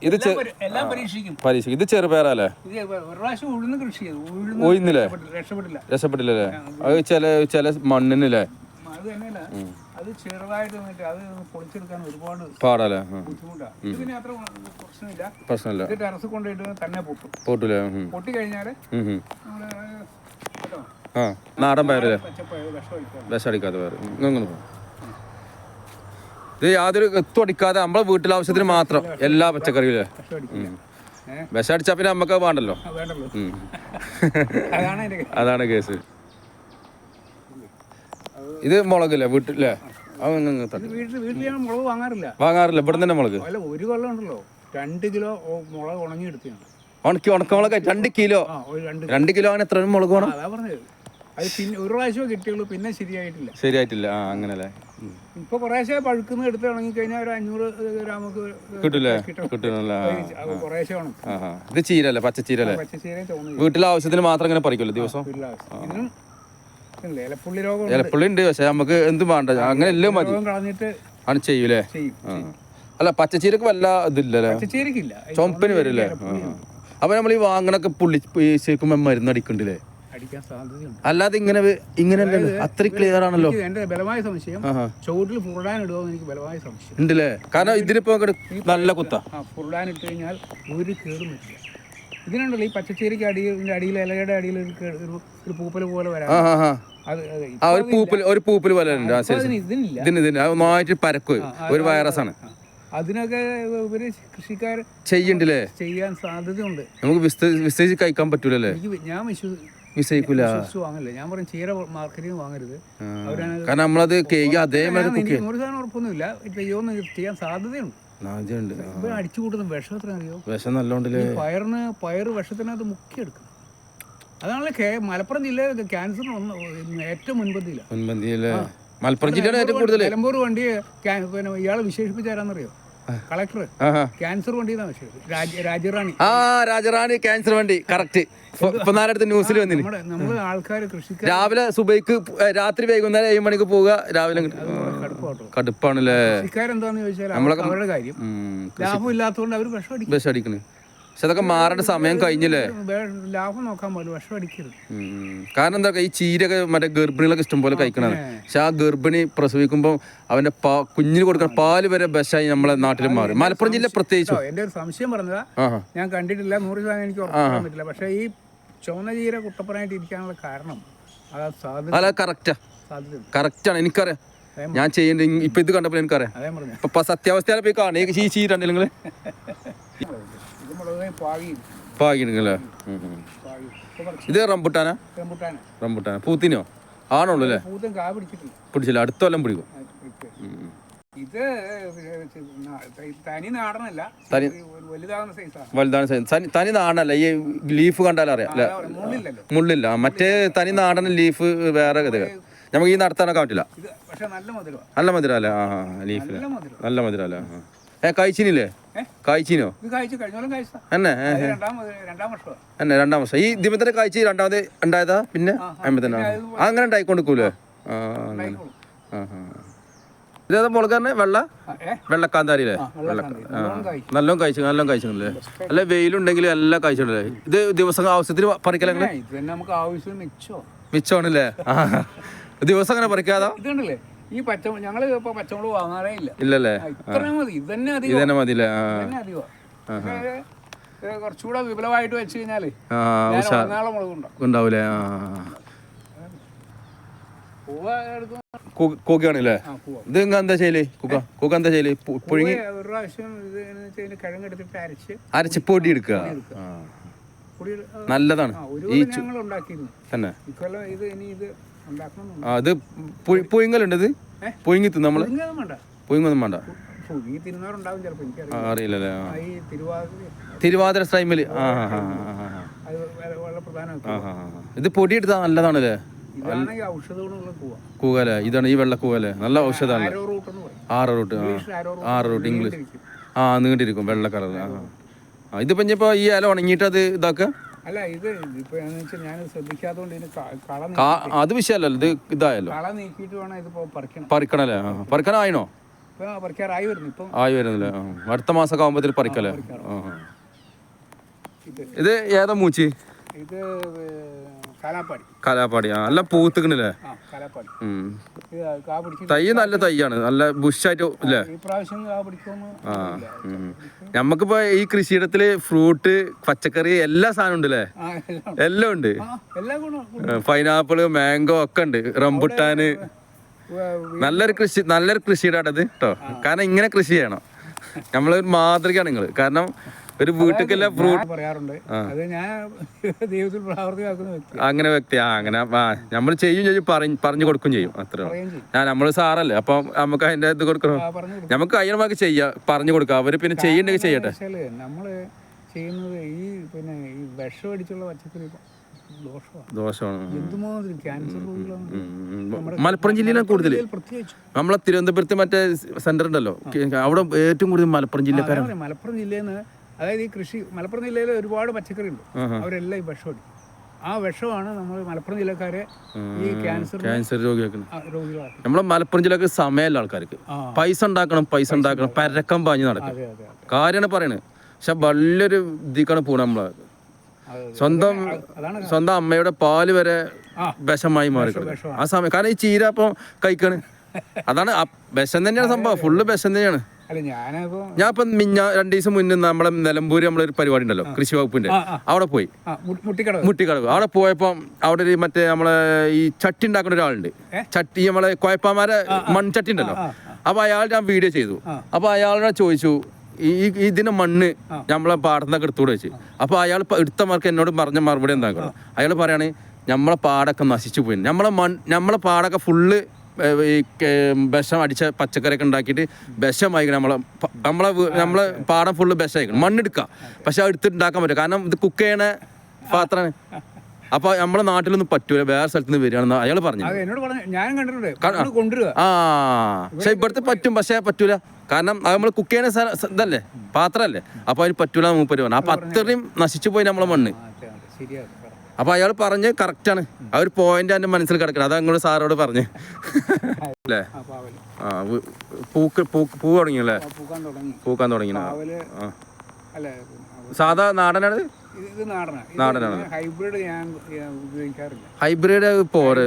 ഇത് എല്ലാം പരീക്ഷിക്കും. ഇത് ചെറുപയറല്ലേ? ഒരു പ്രാവശ്യം ഉഴുന്ന് കൃഷി ചെയ്തു. ഉഴുന്നില്ലേ? രക്ഷപ്പെട്ടില്ല. അത് ചില മണ്ണിനല്ലേ? അത് തന്നെയല്ല, അത് ചെറുതായിട്ട് വന്നിട്ട് അത് പൊളിച്ചെടുക്കാൻ ഒരുപാട് പാടല്ലേ? ബുദ്ധിമുട്ടാണ്. ഇതിന് അത്ര പ്രശ്നമില്ല. ഇത് ടെറസ് കൊണ്ടുപോയിട്ട് തന്നെ പൊട്ടൂലേ? പൊട്ടി കഴിഞ്ഞാല് നാടൻ പയറല്ലേ? വിഷടിക്കാത്ത പയർ. ഇത് യാതൊരു എത്തും അടിക്കാതെ നമ്മളെ വീട്ടിലാവശ്യത്തിന് മാത്രം എല്ലാ പച്ചക്കറിയില്ലേ? വിഷം അടിച്ചാ പിന്നെ നമുക്ക് വേണ്ടല്ലോ. അതാണ് കേസ്. ഇത് മുളകല്ലേ വീട്ടിലെ? മുളക് വാങ്ങാറില്ല. ഇവിടെ തന്നെ മുളക് ഒരു കൊല്ലം ഉണ്ടല്ലോ 2 കിലോ മുളക് ഉണങ്ങിയെടുത്താണ്. ഉണക്കമുളക് 2 കിലോ. 2 കിലോ അങ്ങനെ എത്ര മുളക് വേണം? അതാ പറഞ്ഞത്. അത് പിന്നെ ഒരു പ്രാവശ്യമേ കിട്ടിയുള്ളൂ, പിന്നെ ശരിയായിട്ടില്ല. അങ്ങനല്ലേ? ഇപ്പൊ കുറേശ്ശെ പഴുക്കുന്ന എടുത്ത് ഉണങ്ങി കഴിഞ്ഞാൽ ഒരു 500 ഗ്രാമൊക്കെ കിട്ടൂലേ? കുറേശ്ശെ വേണം. ഇത് ചീരല്ലേ? പച്ചച്ചീരല്ലേ? വീട്ടിലെ ആവശ്യത്തിന് മാത്രം ഇങ്ങനെ പറിക്കുമല്ലോ ദിവസം? ഇലപ്പുള്ളി ഉണ്ട്, പക്ഷെ നമുക്ക് എന്തും വേണ്ട, അങ്ങനെ എല്ലാം മതി കളഞ്ഞിട്ട് ആണ് ചെയ്യൂലേ? അല്ല, പച്ചച്ചീരക്ക് വല്ല ഇതില്ലല്ലേ? ചുമപ്പിന് വരില്ലേ? അപ്പൊ നമ്മൾ ഈ വാങ്ങണൊക്കെ ശരിക്കും മരുന്ന് അടിക്കണ്ടില്ലേ? അല്ലാതെ ഇങ്ങനെ അത്ര ക്ലിയർ ആണല്ലോ. എന്റെ ബലമായ സംശയം ചുവട്ടിൽ ഫുർഡാൻ ഇടുമോ എനിക്ക് ബലമായ സംശയം ഉണ്ടല്ലേ? കാരണം ഇതിനിപ്പോ നല്ല കുത്താ. ഫുർഡാൻ ഇട്ട് കഴിഞ്ഞാൽ ഒരു കേടും പറ്റില്ല. ഇതിനുണ്ടല്ലോ ഈ പച്ചച്ചേരിക്ക് അടിയിൽ ഇലയുടെ അടിയിൽ ഒരു പൂപ്പൽ പോലെ വരാം. ഒരു പൂപ്പൽ പോലെ നന്നായിട്ട് പരക്കും. ഒരു വൈറസ് ആണ്. അതിനൊക്കെ ഇവര് കൃഷിക്കാർ ചെയ്യണ്ടല്ലേ? ചെയ്യാൻ സാധ്യതയുണ്ട്. നമുക്ക് വിശ്വസിച്ച് കഴിക്കാൻ പറ്റൂലല്ലേ? ഞാൻ വിശ്വസിക്കൂല. ഞാൻ പറയും ചീര മാർക്കറ്റിൽ വാങ്ങരുത്. കാരണം നമ്മളത് അതേമാതിരി 100% ഉറപ്പൊന്നുമില്ല. ചെയ്യുമെന്ന് ചെയ്യാൻ സാധ്യതയുണ്ട്. അടിച്ചു കൂട്ടുന്ന വിഷം എത്ര അറിയോ? വിഷം നല്ലോണ്ടല്ലേ? പയറ് വിഷത്തിനകത്ത് മുക്കിയെടുക്കും. അതാണല്ലോ മലപ്പുറം ജില്ലയിൽ ക്യാൻസറിന് ഏറ്റവും മുൻപന്തിയില്ല. മലപ്പുറം ജില്ലയാണ് ഏറ്റവും കൂടുതൽ. നിലമ്പൂർ വണ്ടി പിന്നെ ഇയാളെ വിശേഷിപ്പിച്ചാരാന്നറിയോ? കളക്ടർ ക്യാൻസർ വണ്ടി രാജറാണി. രാജറാണി ക്യാൻസർ വണ്ടി. കറക്റ്റ്. ഇപ്പൊ നാളെ ന്യൂസിൽ വന്നിന്. നമ്മള് ആൾക്കാര് കൃഷിക്കാർ രാവിലെ സുബൈക്ക് രാത്രി വൈകുന്നേരം 7 മണിക്ക് പോവുക. രാവിലെ കടുപ്പാണല്ലേ? കൃഷിക്കാരെന്താന്ന് ചോദിച്ചാൽ അവരുടെ കാര്യം ലാഭം ഇല്ലാത്തതുകൊണ്ട് അവര് വിഷം അടിക്കണേ. പക്ഷെ അതൊക്കെ മാറേണ്ട സമയം കഴിഞ്ഞില്ലേ? ലാഭം നോക്കാൻ പോലും വിഷം അടിക്കരുത്. കാരണം എന്താ, ഈ ചീരൊക്കെ മറ്റേ ഗർഭിണികളൊക്കെ ഇഷ്ടം പോലെ കഴിക്കണതാണ്. പക്ഷെ ആ ഗർഭിണി പ്രസവിക്കുമ്പോൾ അവന്റെ കുഞ്ഞിന് കൊടുക്കുന്ന പാല് വരെ വിഷമായി നമ്മളെ നാട്ടിൽ മാറി. മലപ്പുറം ജില്ല പ്രത്യേകിച്ചും. എന്റെ ഒരു സംശയം പറഞ്ഞതാ, ഞാൻ കണ്ടിട്ടില്ല, 100% എനിക്ക് ഉറപ്പാൻ പറ്റില്ല. പക്ഷെ ഈ ചുവന്ന ചീര കുട്ടപ്പനായിട്ട് ഇരിക്കാനുള്ള കാരണം അല്ല കറക്റ്റാണ്. എനിക്കറിയാം, ഞാൻ ചെയ്യേണ്ട. ഇപ്പൊ ഇത് കണ്ടപ്പോൾ എനിക്കറിയാം. ഇപ്പൊ സത്യാവസ്ഥയാണ് പോയി കാണുക. ഈ ചീരണ്ട് നിങ്ങള് പാകിടുങ്ങളല്ലേ? ഇത് റംബുട്ടാനാ? പൂത്തിനോ? ആണുള്ളൂ അല്ലേ? പിടിച്ചില്ല. അടുത്ത കൊല്ലം പിടിക്കും. ഇത് തനി നാടനല്ല, വലുതാണ് സൈസ്. തനി നാടനല്ല. ഈ ലീഫ് കണ്ടാലറിയാം അല്ലേ? മുള്ളില്ല. മറ്റേ തനി നാടൻ ലീഫ് വേറെ നമുക്ക് ഈ നടത്താനൊക്കെ പറ്റില്ല. നല്ല മധുരം അല്ലേ? ലീഫില് നല്ല മധുരം അല്ലേ? കഴിച്ചിനില്ലേ? കഴിച്ചിനോ? എന്നെ 2ാം വർഷം ഈ ദിവസത്തിന്റെ കഴിച്ച് രണ്ടാമത് ഉണ്ടായതാ. പിന്നെ അങ്ങനെ ഉണ്ടായിക്കൊണ്ടിരിക്കൂലേ? ഇതേതാ മുളക് തന്നെ? വെള്ളക്കാന്താരിയില്ലേ? നല്ലോണം കഴിച്ചില്ലേ? അല്ല വെയിലുണ്ടെങ്കിൽ എല്ലാം കഴിച്ചിട്ടില്ലേ? ഇത് ദിവസം ആവശ്യത്തിന് പറിക്കലേ? മിച്ചമാണല്ലേ? ദിവസം അങ്ങനെ പറിക്കാതാ? ഈ ഞങ്ങള് ഇപ്പൊ പച്ചമുളക് വാങ്ങാറേ ഇല്ലല്ലേ? ഇതന്നെ മതില്ലേ? കുറച്ചുകൂടെ വിപുലമായിട്ട് വെച്ച് കഴിഞ്ഞാല് ഉണ്ടാവൂലേ? കൂക്കാണല്ലേ? ഇത് എന്താ ചെയ്യല്? കൂക്ക എന്താ ചെയ്യല്? പുഴുങ്ങി ഒരു പ്രാവശ്യം കിഴങ്ങെടുത്തിട്ട് അരച്ച് പൊടി എടുക്കുക. നല്ലതാണ്. തന്നെ അത് പുഴുങ്ങലുണ്ട്. ഇത് പുഴുങ്ങി തിന്ന് നമ്മള് പുഴുങ്ങൊന്നും വേണ്ട. അറിയില്ലല്ലേ? തിരുവാതിര ടൈമില് ഇത് പൊടി എടുത്താ നല്ലതാണല്ലേ? കൂകല്ലേ? ഇതാണ് ഈ വെള്ള കൂകല്ലേ? നല്ല ഔഷധമാണ്. ആറോറൂട്ട് ഇംഗ്ലീഷ്. നീണ്ടിരിക്കും വെള്ള കളർ. ഇതിപ്പോ ഇനിയിപ്പോ ഈ ഇല ഉണങ്ങിയിട്ട് അത് ഇതാക്കുക. അല്ല, ഇത് ഇപ്പൊ ഞാൻ ശ്രദ്ധിക്കാത്തതുകൊണ്ട് അത് വിഷയമല്ലല്ലോ. ഇത് ഇതായല്ലോ. കള നീക്കിയിട്ട് വേണം ഇത് പറിക്കണം. പറിക്കണല്ലേ? പറിക്കാനായിനോ? ഇപ്പം പറിക്കാറായി വരുന്നു. ഇപ്പം ആയി വരുന്നില്ലേ? അടുത്ത മാസമൊക്കെ ആകുമ്പോഴത്തേക്ക് പറിക്കല്ലേ? ഇത് ഏതാ മൂച്ചി? ഇത് കാലാപ്പാടി. കലാപ്പാടി. അല്ല പൂത്തുക്കണില്ലേ? കാലാപ്പാടി. ഇത് കാ പിടിച്ച് തൈ നല്ല തൈയാണ്, നല്ല ബുഷായിട്ട് ഇല്ലേ? ഈ പ്രാവശ്യം കാ പിടിക്കുമെന്ന്. നമ്മക്കിപ്പോ ഈ കൃഷിയിടത്തില് ഫ്രൂട്ട്, പച്ചക്കറി എല്ലാ സാധനം ഉണ്ട് അല്ലേ? എല്ലാം ഉണ്ട്. എല്ലാം ഗുണം. പൈനാപ്പിള്, മാംഗോ ഒക്കെ ഉണ്ട്, റംബുട്ടാന്. നല്ലൊരു കൃഷിയിടാട്ടത് കേട്ടോ. കാരണം ഇങ്ങനെ കൃഷി ചെയ്യണം. നമ്മളൊരു മാതൃകയാണ് നിങ്ങള്. കാരണം ഒരു വീട്ടിലേക്കെല്ലാം ഫ്രൂട്ട് പറയാറുണ്ട്. അത് ഞാൻ ദൈവത്തിൽ പ്രാവർത്തികമാക്കുന്ന വ്യക്തി. അങ്ങനെ വ്യക്തി അങ്ങനെ നമ്മൾ ചെയ്യും പറഞ്ഞു കൊടുക്കും ചെയ്യും. അത്ര നമ്മള് സാറല്ലേ, അപ്പൊ നമുക്ക് അതിന്റെ ഇത് കൊടുക്കണം. നമുക്ക് കഴിയണമാക്കി ചെയ്യാം, പറഞ്ഞു കൊടുക്കാം. അവര് പിന്നെ ചെയ്യണ്ടെങ്കിൽ ചെയ്യട്ടെ. നമ്മള് ചെയ്യുന്നത് ഈ വിഷം അടിച്ചുള്ള പച്ചക്കറി ദോഷമാണ്. എന്തുമാതിരി ക്യാൻസർ രോഗികളാണ് മലപ്പുറം ജില്ലയിലാണ് കൂടുതൽ. പ്രത്യേകിച്ച് നമ്മളെ തിരുവനന്തപുരത്ത് മറ്റേ സെന്റർ ഉണ്ടല്ലോ, അവിടെ ഏറ്റവും കൂടുതൽ മലപ്പുറം ജില്ലക്കാരാണ്. മലപ്പുറം ജില്ലയിൽ നിന്ന്, അതായത് ഈ കൃഷി മലപ്പുറം ജില്ലയിൽ ഒരുപാട് പച്ചക്കറി ഉണ്ട്. അവരെല്ലാം ഈ വിഷം അടിക്കും. ആ വിഷമാണ് നമ്മൾ മലപ്പുറം ജില്ലക്കാരെ ഈ ക്യാൻസർ രോഗികളാക്കി. നമ്മളെ മലപ്പുറം ജില്ലക്ക് സമയമല്ല ആൾക്കാർക്ക്. പൈസ ഉണ്ടാക്കണം പരക്കം പാഞ്ഞ് നടക്കും. കാര്യമാണ് പറയണത്. പക്ഷെ വലിയൊരു ഇതിക്കാണ് പോണ നമ്മള്. സ്വന്തം അമ്മയുടെ പാല് വരെ വിഷമായി മാറി ആ സമയം. കാരണം ഈ ചീര ഇപ്പൊ കഴിക്കാണ്. അതാണ് വിഷം തന്നെയാണ് സംഭവം. ഫുള്ള് വിഷം തന്നെയാണ്. ഞാൻ ഇപ്പൊ 2 ദിവസം മുന്നേ നമ്മളെ നിലമ്പൂര് നമ്മളൊരു പരിപാടി ഉണ്ടല്ലോ, കൃഷി വകുപ്പിന്റെ, അവിടെ പോയി. മുട്ടിക്കടവ് അവിടെ പോയപ്പോ അവിടെ ഒരു മറ്റേ നമ്മളെ ഈ ചട്ടി ഉണ്ടാക്കുന്ന ഒരാളുണ്ട്. ചട്ടി നമ്മളെ കോയപ്പാമാരെ മൺചട്ടി ഉണ്ടല്ലോ. അപ്പൊ അയാൾ ഞാൻ വീഡിയോ ചെയ്തു. അപ്പൊ അയാളോട് ചോദിച്ചു, ഇതിന്റെ മണ്ണ് നമ്മളെ പാടത്തൊക്കെ എടുത്തുകൂടെ വെച്ച്. അപ്പൊ അയാൾ എടുത്ത മാർക്ക് എന്നോട് പറഞ്ഞ മറുപടി എന്താക്കണം? അയാൾ പറയാണ്, നമ്മളെ പാടൊക്കെ നശിച്ചു പോയി. നമ്മളെ പാടൊക്കെ ഫുള്ള് ഈ വിഷം അടിച്ച പച്ചക്കറിയൊക്കെ ഉണ്ടാക്കിയിട്ട് വിഷമായി. നമ്മളെ പാടം ഫുള്ള് വിഷമായിക്കണം. മണ്ണെടുക്കാം, പക്ഷെ അത് എടുത്തിട്ട് ഉണ്ടാക്കാൻ പറ്റും. കാരണം ഇത് കുക്ക് ചെയ്യണ പാത്രമാണ്. അപ്പൊ നമ്മളെ നാട്ടിലൊന്നും പറ്റൂല, വേറെ സ്ഥലത്ത് നിന്ന് വരികയാണെന്ന് അയാൾ പറഞ്ഞു. പക്ഷെ ഇവിടുത്തെ പറ്റും, പക്ഷെ പറ്റൂല. കാരണം അത് നമ്മൾ കുക്ക് ചെയ്യുന്ന ഇതല്ലേ, പാത്രല്ലേ. അപ്പൊ അതിന് പറ്റൂല മൂപ്പര് പറഞ്ഞു. അപ്പൊ അത്രയും നശിച്ചു പോയി നമ്മളെ മണ്ണ്. അപ്പൊ അയാൾ പറഞ്ഞ് കറക്റ്റാണ്. ആ ഒരു പോയിന്റ് എന്റെ മനസ്സിൽ കിടക്കണം. അതാ നിങ്ങള് സാറോട് പറഞ്ഞ് അല്ലേ? പൂ തുടങ്ങിയല്ലേ? പൂക്കാൻ തുടങ്ങി. സാധാ നാടനാണ്. നാടനാണ്. ഹൈബ്രിഡ് പോര്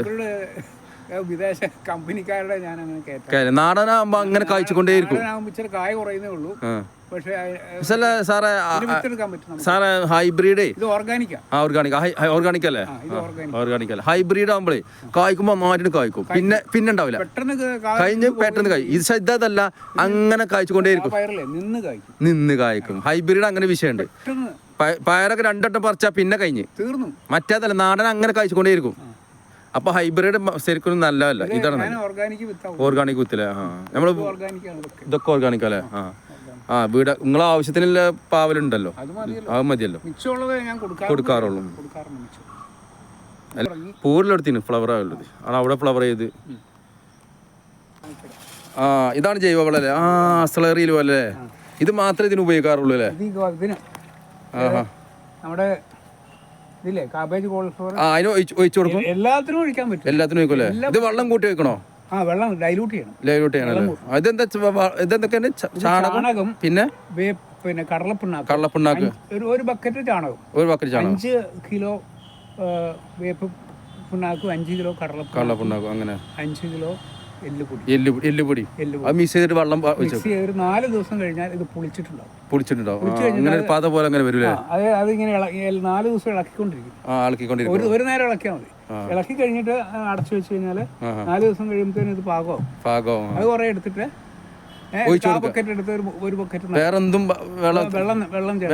വിദേശ കമ്പനിക്കാരുടെ ഞാൻ അങ്ങനെ നാടനാകുമ്പോ അങ്ങനെ കായ്ച്ചുകൊണ്ടേയിരിക്കും. കായ കുറയുന്നേ ഉള്ളൂ. സാറേ ഹൈബ്രിഡ് ഓർഗാനിക് അല്ലേ? ഹൈബ്രിഡ് ആകുമ്പോഴേ കായ്ക്കുമ്പോ നന്നായിട്ട് കായ്ക്കും, പിന്നെ ഉണ്ടാവില്ല, കഴിഞ്ഞ് പെട്ടെന്ന് കായ്ക്കും. ഇത് ശ്രദ്ധല്ല, അങ്ങനെ കായ്ച്ചുകൊണ്ടേയിരിക്കും, നിന്ന് കായ്ക്കും. ഹൈബ്രിഡ് അങ്ങനെ വിഷയമുണ്ട്. പയറൊക്കെ 2 വട്ടം പറിച്ചാ പിന്നെ കഴിഞ്ഞ് തീർന്നു. മറ്റേതല്ല, നാടൻ അങ്ങനെ കായ്ച്ചുകൊണ്ടേയിരിക്കും. അപ്പൊ ഹൈബ്രിഡ് ശരിക്കും നല്ലതല്ല. ഇതാണ് ഓർഗാനിക് വിത്തില്ലേ? നമ്മള് ഇതൊക്കെ ഓർഗാനിക് അല്ലേ? വീട് നിങ്ങളെ ആവശ്യത്തിനുള്ള പാവലുണ്ടല്ലോ, അത് മതിയല്ലോ, കൊടുക്കാറുള്ളൂ. പൂരിലെടുത്തിന് ഫ്ലവർ ആവുള്ളത് അവിടെ ഫ്ലവർ ചെയ്ത്. ഇതാണ് ജൈവവളം അല്ലേ? സ്ലറിയിൽ പോലെ. ഇത് മാത്രമേ ഇതിന് ഉപയോഗിക്കാറുള്ളൂ അല്ലേ? നമ്മുടെ ഇതില്ലേ കാബേജ് കോളിഫ്ലവർ, അതിന് ഒഴിച്ചു കൊടുക്കും. എല്ലാത്തിനും ഒഴിക്കാൻ പറ്റും. എല്ലാത്തിനും ഒഴിക്കും അല്ലേ? ഇത് വെള്ളം കൂട്ടി വെക്കണോ? വെള്ളം ഡൈലൂട്ട് ചെയ്യണം. ഇതെന്തൊക്കെയാണ്? ചാണകം, പിന്നെ കടലപ്പിണ്ണാക്ക്. ഒരു ബക്കറ്റ് ചാണകം, 5 കിലോ വേപ്പ് പിണ്ണാക്കും, 5 കിലോ കടലപ്പിണ്ണാക്കും, അങ്ങനെ 5 കിലോ എല്ലുപൊടി മിക്സ് ചെയ്തിട്ട് വെള്ളം മിക്സ് ചെയ്ത് 4 ദിവസം കഴിഞ്ഞാൽ ഇത് പുളിച്ചിട്ടുണ്ടാവും. അങ്ങനെ പാത പോലെ അങ്ങനെ വരില്ലേ? അതിങ്ങനെ 4 ദിവസം ഇളക്കിക്കൊണ്ടിരിക്കും. ഒരു നേരം ഇളക്കിയാൽ മതി. ഇളക്കി കഴിഞ്ഞിട്ട് അടച്ചു വെച്ച് കഴിഞ്ഞാല് 4 ദിവസം കഴിയുമ്പോഴത്തേനും ഇത് പാകമാവും. അത് കുറെ എടുത്തിട്ട് ബക്കറ്റ് എടുത്ത് ഒരു ബക്കറ്റ് വേറെന്തും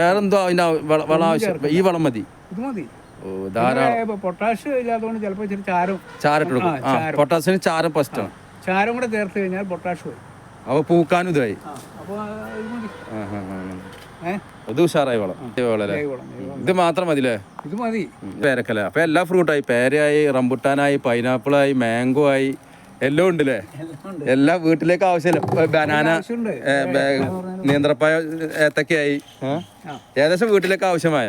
വേറെന്തോ വളം ആവശ്യം? ഈ വളം മതി, ഇത് മതി. പൊട്ടാഷ് ഇല്ലാത്തതുകൊണ്ട് ചിലപ്പോൾ ഇച്ചിരി ചാരം പൊട്ടാസിന് ചാരം ഫസ്റ്റ് ആണ്. ചാരം കൂടെ ചേർത്ത് കഴിഞ്ഞാൽ പൊട്ടാഷ് പോയി. അപ്പൊ പൂക്കാനും ഇതായി. അപ്പോൾ ഇത് ഉഷാറായി വളം. ഇത് മാത്രം മതില്ലേ? ഇത് മതി. പേരക്കല്ലേ? അപ്പൊ എല്ലാ ഫ്രൂട്ടായി, പേരയായി, റംബുട്ടാനായി, പൈനാപ്പിളായി, മാംഗോ ആയി, എല്ലാം ഉണ്ടല്ലേ? എല്ലാ വീട്ടിലേക്ക് ആവശ്യമില്ല. ബനാന, നേന്ത്രപ്പഴ, ഏത്തക്കയായി, ഏകദേശം വീട്ടിലേക്ക് ആവശ്യമായ